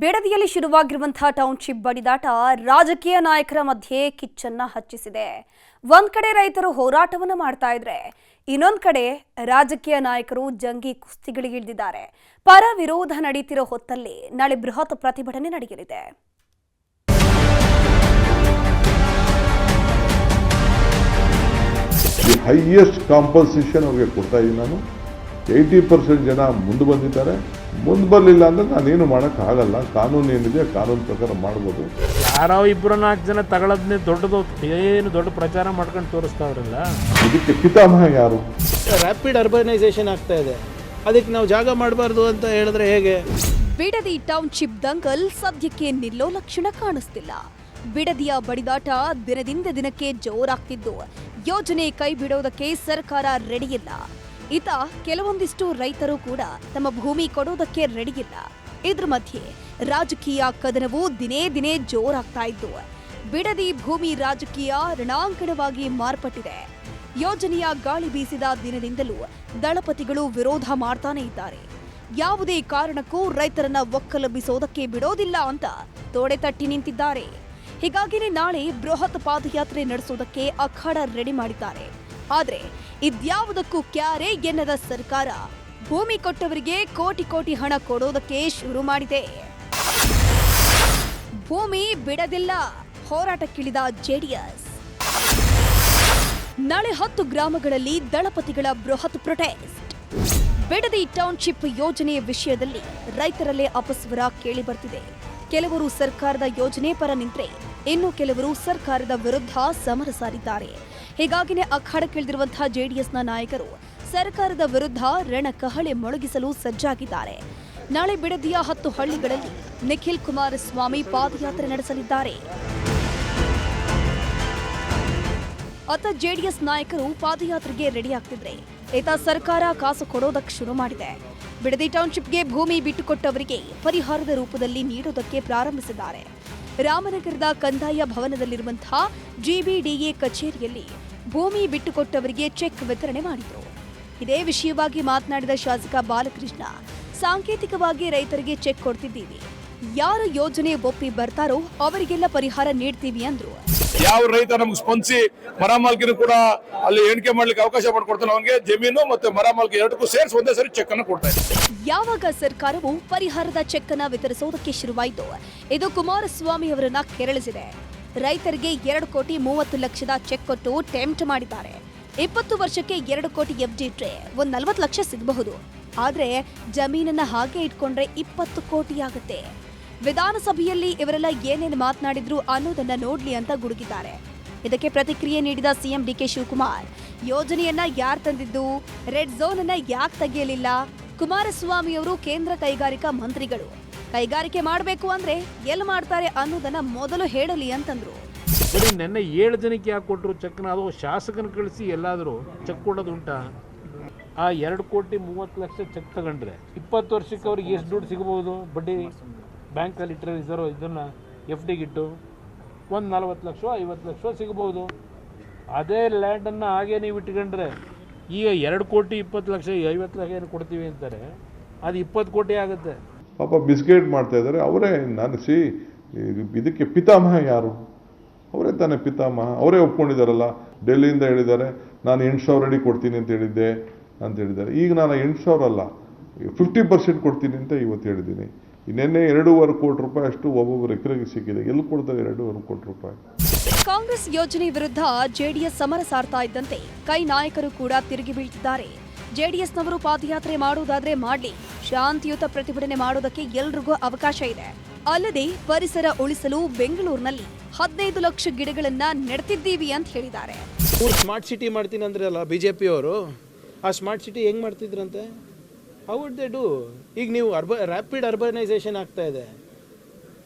ಬಿಡದಿಯಲ್ಲಿ ಶುರುವಾಗಿರುವಂತಹ township ಬಡಿದಾಟ ರಾಜಕೀಯ ನಾಯಕರ ಮಧ್ಯೆ ಕಿಚ್ಚನ್ನ ಹಚ್ಚಿಸಿದೆ. ಒಂದ್ ಕಡೆ ರೈತರು ಹೋರಾಟವನ್ನು ಮಾಡ್ತಾ ಇದ್ರೆ ಇನ್ನೊಂದ್ ಕಡೆ ರಾಜಕೀಯ ನಾಯಕರು ಜಂಗಿ ಕುಸ್ತಿಗಳಿಗಿಳಿದಿದ್ದಾರೆ. ಪರ ವಿರೋಧ ನಡೀತಿರೋ ಹೊತ್ತಲ್ಲಿ ನಾಳೆ ಬೃಹತ್ ಪ್ರತಿಭಟನೆ ನಡೆಯಲಿದೆ. ಹೈಯೆಸ್ಟ್ ಕಾಂಪನ್ಸೇಷನ್ ಅವ್ರಿಗೆ ಕೊಡ್ತಾ ಇದ್ದೀನಿ ನಾನು. 80% ಜನ ಮುಂದೆ ಬಂದಿದ್ದಾರೆ. ಮುಂದೆ ಬರಲಿಲ್ಲ ಅಂದ್ರೆ ನಾನೇನು ಮಾಡೋಕ್ಕಾಗಲ್ಲ. ಕಾನೂನು ಏನಿದೆ ಕಾನೂನು ಪ್ರಕಾರ ಮಾಡ್ಬೋದು. ಯಾರೋ 2-4 ಜನ ತಗೊಳ್ಳೋದನ್ನೇ ದೊಡ್ಡದು ಏನು ದೊಡ್ಡ ಪ್ರಚಾರ ಮಾಡ್ಕೊಂಡು ತೋರಿಸ್ತಾವ್ರಲ್ಲ. ಇದಕ್ಕೆ ಪಿತಾಮಹ ಯಾರು? ರ್ಯಾಪಿಡ್ ಅರ್ಬನೈಸೇಷನ್ ಆಗ್ತಾ ಇದೆ, ಅದಕ್ಕೆ ನಾವು ಜಾಗ ಮಾಡಬಾರ್ದು ಅಂತ ಹೇಳಿದ್ರೆ ಹೇಗೆ? ಬಿಡದಿ ಟೌನ್ಶಿಪ್ ದಂಗಲ್ ಸದ್ಯಕ್ಕೆ ನಿಲ್ಲೋ ಲಕ್ಷಣ ಕಾಣಿಸ್ತಿಲ್ಲ. ಬಿಡದಿಯ ಬಡಿದಾಟ ದಿನದಿಂದ ದಿನಕ್ಕೆ ಜೋರಾಗ್ತಿದ್ದು ಯೋಜನೆ ಕೈ ಬಿಡೋದಕ್ಕೆ ಸರ್ಕಾರ ರೆಡಿಯಿಲ್ಲ. ಇತ ಕೆಲವೊಂದಿಷ್ಟು ರೈತರು ಕೂಡ ತಮ್ಮ ಭೂಮಿ ಕೊಡೋದಕ್ಕೆ ರೆಡಿಯಿಲ್ಲ. ಇದ್ರ ಮಧ್ಯೆ ರಾಜಕೀಯ ಕದನವು ದಿನೇ ದಿನೇ ಜೋರಾಗ್ತಾ ಇದ್ದು ಬಿಡದಿ ಭೂಮಿ ರಾಜಕೀಯ ರಣಾಂಗಣವಾಗಿ ಮಾರ್ಪಟ್ಟಿದೆ. ಯೋಜನೆಯ ಗಾಳಿ ಬೀಸಿದ ದಿನದಿಂದಲೂ ದಳಪತಿಗಳು ವಿರೋಧ ಮಾಡ್ತಾನೆ ಇದ್ದಾರೆ. ಯಾವುದೇ ಕಾರಣಕ್ಕೂ ರೈತರನ್ನ ಒಕ್ಕಲೆಬ್ಬಿಸೋದಕ್ಕೆ ಬಿಡೋದಿಲ್ಲ ಅಂತ ತೋಡೆ ತಟ್ಟಿ ನಿಂತಿದ್ದಾರೆ. ಹೀಗಾಗಿನೇ ನಾಳೆ ಬೃಹತ್ ಪಾದಯಾತ್ರೆ ನಡೆಸೋದಕ್ಕೆ ಅಖಾಡ ರೆಡಿ ಮಾಡಿದ್ದಾರೆ. ಆದ್ರೆ ಇದ್ಯಾವುದಕ್ಕೂ ಕ್ಯಾರೆ ಎನ್ನದ ಸರ್ಕಾರ ಭೂಮಿ ಕೊಟ್ಟವರಿಗೆ ಕೋಟಿ ಕೋಟಿ ಹಣ ಕೊಡೋದಕ್ಕೆ ಶುರು ಮಾಡಿದೆ. ಭೂಮಿ ಬಿಡದಿಲ್ಲ, ಹೋರಾಟಕ್ಕಿಳಿದ ಜೆಡಿಎಸ್. ನಾಳೆ 10 ಗ್ರಾಮಗಳಲ್ಲಿ ದಳಪತಿಗಳ ಬೃಹತ್ ಪ್ರೊಟೆಸ್ಟ್. ಬಿಡದಿ ಟೌನ್ಶಿಪ್ ಯೋಜನೆ ವಿಷಯದಲ್ಲಿ ರೈತರಲ್ಲೇ ಅಪಸ್ವರ ಕೇಳಿ ಬರ್ತಿದೆ. ಕೆಲವರು ಸರ್ಕಾರದ ಯೋಜನೆ ಪರ ನಿಂತರೆ ಇನ್ನು ಕೆಲವರು ಸರ್ಕಾರದ ವಿರುದ್ಧ ಸಮರ ಸಾರಿದ್ದಾರೆ. ಹೀಗಾಗಿನೇ ಅಖಾಡಕ್ಕಿಳಿದಿರುವಂತಹ ಜೆಡಿಎಸ್ನ ನಾಯಕರು ಸರ್ಕಾರದ ವಿರುದ್ಧ ರಣಕಹಳೆ ಮೊಳಗಿಸಲು ಸಜ್ಜಾಗಿದ್ದಾರೆ. ನಾಳೆ ಬಿಡದಿಯ 10 ಹಳ್ಳಿಗಳಲ್ಲಿ ನಿಖಿಲ್ ಕುಮಾರಸ್ವಾಮಿ ಪಾದಯಾತ್ರೆ ನಡೆಸಲಿದ್ದಾರೆ. ಅತ ಜೆಡಿಎಸ್ ನಾಯಕರು ಪಾದಯಾತ್ರೆಗೆ ರೆಡಿ ಆಗ್ತಿದ್ರೆ ಈತ ಸರ್ಕಾರ ಕಾಸು ಕೊಡೋದಕ್ಕೆ ಶುರು ಮಾಡಿದೆ. ಬಿಡದಿ ಟೌನ್ಶಿಪ್ಗೆ ಭೂಮಿ ಬಿಟ್ಟುಕೊಟ್ಟವರಿಗೆ ಪರಿಹಾರದ ರೂಪದಲ್ಲಿ ನೀಡೋದಕ್ಕೆ ಪ್ರಾರಂಭಿಸಿದ್ದಾರೆ. ರಾಮನಗರದ ಕಂದಾಯ ಭವನದಲ್ಲಿರುವಂತಹ ಜಿಬಿಡಿಎ ಕಚೇರಿಯಲ್ಲಿ ಭೂಮಿ ಬಿಟ್ಟುಕೊಟ್ಟವರಿಗೆ ಚೆಕ್ ವಿತರಣೆ ಮಾಡಿದರು. ಇದೇ ವಿಷಯವಾಗಿ ಮಾತನಾಡಿದ ಶಾಸಕ ಬಾಲಕೃಷ್ಣ, ಸಾಂಕೇತಿಕವಾಗಿ ರೈತರಿಗೆ ಚೆಕ್ ಕೊಡ್ತಿದ್ದೀವಿ, ಯಾರು ಯೋಜನೆ ಒಪ್ಪಿ ಬರ್ತಾರೋ ಅವರಿಗೆಲ್ಲ ಪರಿಹಾರ ನೀಡ್ತೀವಿ ಅಂದ್ರು. ಯಾವ ರೈತ ನಮ್ಗೆ ಸ್ಪಂದಿಸಿ ಮರ ಮಾಲ್ಕಿನೂ ಕೂಡ ಅಲ್ಲಿ ಎಣಿಕೆ ಮಾಡ್ಲಿಕ್ಕೆ ಅವಕಾಶ ಮಾಡಿಕೊಡ್ತಾನೆ, ಅವನಿಗೆ ಜಮೀನು ಮತ್ತೆ ಮರ ಮಾಲ್ಕಿ ಎರಡಕ್ಕೂ ಸೇರಿಸಿ ಒಂದೇ ಸರಿ ಚೆಕ್ ಅನ್ನು ಕೊಡ್ತಾ ಇದೆ. ಯಾವಾಗ ಸರ್ಕಾರವು ಪರಿಹಾರದ ಚೆಕ್ ಅನ್ನ ವಿತರಿಸೋದಕ್ಕೆ ಶುರುವಾಯಿತು, ಇದು ಕುಮಾರಸ್ವಾಮಿ ಅವರನ್ನ ಕೆರಳಿಸಿದೆ. ರೈತರಿಗೆ 2,30,00,000 ಚೆಕ್ ಕೊಟ್ಟು ಟೆಂಪ್ಟ್ ಮಾಡಿದ್ದಾರೆ. 20 ವರ್ಷಕ್ಕೆ 2 ಕೋಟಿ ಎಫ್ಡಿ ಇಟ್ರೆ ಒಂದು 40 ಲಕ್ಷ ಸಿಗಬಹುದು. ಆದ್ರೆ ಜಮೀನನ್ನ ಹಾಗೆ ಇಟ್ಕೊಂಡ್ರೆ 20 ಕೋಟಿ ಆಗುತ್ತೆ. ವಿಧಾನಸಭೆಯಲ್ಲಿ ಇವರೆಲ್ಲ ಏನೇನು ಮಾತನಾಡಿದ್ರು ಅನ್ನೋದನ್ನ ನೋಡ್ಲಿ ಅಂತ ಗುಡುಗಿದ್ದಾರೆ. ಇದಕ್ಕೆ ಪ್ರತಿಕ್ರಿಯೆ ನೀಡಿದ ಸಿಎಂ ಡಿಕೆ ಶಿವಕುಮಾರ್, ಯೋಜನೆಯನ್ನ ಯಾರು ತಂದಿದ್ದು, ರೆಡ್ ಝೋನ್ ಅನ್ನ ಯಾಕೆ ತೆಗೆಯಲಿಲ್ಲ, ಕುಮಾರಸ್ವಾಮಿ ಅವರು ಕೇಂದ್ರ ಕೈಗಾರಿಕಾ ಮಂತ್ರಿಗಳು, ಕೈಗಾರಿಕೆ ಮಾಡಬೇಕು ಅಂದ್ರೆ ಎಲ್ಲಿ ಮಾಡ್ತಾರೆ ಅನ್ನೋದನ್ನ ಮೊದಲು ಹೇಳಲಿ ಅಂತಂದ್ರು. ಬರೀ ನೆನ್ನೆ 7 ಜನಕ್ಕೆ ಯಾಕೆ ಕೊಟ್ಟರು ಚೆಕ್ನ? ಅದು ಶಾಸಕನ ಕಳಿಸಿ ಎಲ್ಲಾದರೂ ಚೆಕ್ ಕೊಡೋದು ಉಂಟಾ? ಆ 2,30,00,000 ಚೆಕ್ ತಗೊಂಡ್ರೆ 20 ವರ್ಷಕ್ಕೆ ಅವ್ರಿಗೆ ಎಷ್ಟು ದುಡ್ಡು ಸಿಗಬಹುದು? ಬಡ್ಡಿ ಬ್ಯಾಂಕಲ್ಲಿ ಇಟ್ಟರೆ ರಿಸರ್ವ್ ಇದನ್ನು ಎಫ್ ಡಿಗಿಟ್ಟು ಒಂದು 40 ಲಕ್ಷ 50 ಲಕ್ಷ ಸಿಗಬಹುದು. ಅದೇ ಲ್ಯಾಂಡನ್ನು ಹಾಗೆ ನೀವು ಇಟ್ಕೊಂಡ್ರೆ ಈಗ 2,20,00,000 50 ಲಕ್ಷ ಏನು ಕೊಡ್ತೀವಿ ಅಂತಾರೆ, ಅದು 20 ಕೋಟಿ ಆಗುತ್ತೆ. ಪಾಪ ಬಿಸ್ಕೆಟ್ ಮಾಡ್ತಾ ಇದ್ದಾರೆ ಅವರೇ. ಇದಕ್ಕೆ ಪಿತಾಮಹ ಯಾರು? ಅವರೇ ತಾನೇ ಪಿತಾಮಹ. ಅವರೇ ಒಪ್ಕೊಂಡಿದ್ದಾರಲ್ಲ. ಡೆಲ್ಲಿಯಿಂದ ಹೇಳಿದ್ದಾರೆ, ನಾನು 8,000 ಅಡಿ ಕೊಡ್ತೀನಿ ಅಂತ ಹೇಳಿದ್ದಾರೆ. ಈಗ ನಾನು 8,000 ಅಲ್ಲ 50% ಕೊಡ್ತೀನಿ ಅಂತ ಇವತ್ತು ಹೇಳಿದ್ದೀನಿ. ನಿನ್ನೆ 2.25 ಕೋಟಿ ರೂಪಾಯಿ ಅಷ್ಟು ಒಬ್ಬೊಬ್ಬರು ಎಕರೆಗೆ ಸಿಕ್ಕಿದೆ. ಎಲ್ಲಿ ಕೊಡ್ತಾರೆ 2.25 ಕೋಟಿ ರೂಪಾಯಿ? ಕಾಂಗ್ರೆಸ್ ಯೋಜನೆ ವಿರುದ್ಧ ಜೆಡಿಎಸ್ ಸಮರ ಸಾರ್ತಾ ಇದ್ದಂತೆ ಕೈ ನಾಯಕರು ಕೂಡ ತಿರುಗಿ ಬೀಳ್ತಿದ್ದಾರೆ. ಜೆಡಿಎಸ್ನವರು ಪಾದಯಾತ್ರೆ ಮಾಡುವುದಾದ್ರೆ ಮಾಡಲಿ, ಶಾಂತಿಯುತ ಪ್ರತಿಭಟನೆ ಮಾಡೋದಕ್ಕೆ ಎಲ್ರಿಗೂ ಅವಕಾಶ ಇದೆ. ಅಲ್ಲದೆ ಪರಿಸರ ಉಳಿಸಲು ಬೆಂಗಳೂರಿನಲ್ಲಿ 15 ಲಕ್ಷ ಗಿಡಗಳನ್ನ ನೆಡ್ತಿದ್ದೀವಿ ಅಂತ ಹೇಳಿದ್ದಾರೆ. ಸ್ಮಾರ್ಟ್ ಸಿಟಿ ಮಾಡ್ತೀನಿ ಅಂದ್ರೆ ಅಲ್ಲ ಬಿಜೆಪಿ ಅವರು, ಆ ಸ್ಮಾರ್ಟ್ ಸಿಟಿ ಹೆಂಗ್ ಮಾಡ್ತಿದ್ರಂತೆ? How would they do? ಈಗ ನೀವು ರ್ಯಾಪಿಡ್ ಅರ್ಬನೈಸೇಷನ್ ಆಗ್ತಾ ಇದೆ,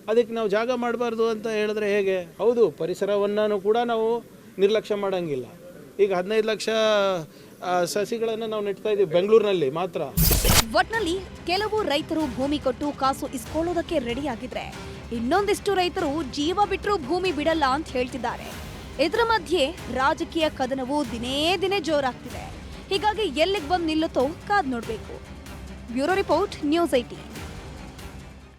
ಅದಕ್ಕೆ ನಾವು ಜಾಗ ಮಾಡಬಾರ್ದು ಅಂತ ಹೇಳಿದ್ರೆ ಹೇಗೆ? ಹೌದು, ಪರಿಸರವನ್ನು ಕೂಡ ನಾವು ನಿರ್ಲಕ್ಷ್ಯ ಮಾಡೋಂಗಿಲ್ಲ. ಈಗ 15 ಲಕ್ಷ ಸಸಿಗಳನ್ನು ನಾವು ನೆಡ್ತಾ ಇದ್ದೀವಿ ಬೆಂಗಳೂರಿನಲ್ಲಿ ಮಾತ್ರ. ಒಟ್ನಲ್ಲಿ ಕೆಲವು ರೈತರು ಭೂಮಿ ಕೊಟ್ಟು ಕಾಸು ಇಸ್ಕೊಳ್ಳೋದಕ್ಕೆ ರೆಡಿ ಆಗಿದ್ರೆ ಇನ್ನೊಂದಿಷ್ಟು ರೈತರು ಜೀವ ಬಿಟ್ಟರು ಭೂಮಿ ಬಿಡಲ್ಲ ಅಂತ ಹೇಳ್ತಿದ್ದಾರೆ. ಇದರ ಮಧ್ಯೆ ರಾಜಕೀಯ ಕದನವು ದಿನೇ ದಿನೇ ಜೋರಾಗ್ತಿದೆ. ಹೀಗಾಗಿ ಎಲ್ಲಿಗೆ ಬಂದು ನಿಲ್ಲುತ್ತೋ ಕಾದ್ ನೋಡ್ಬೇಕು. Bureau report, news 18.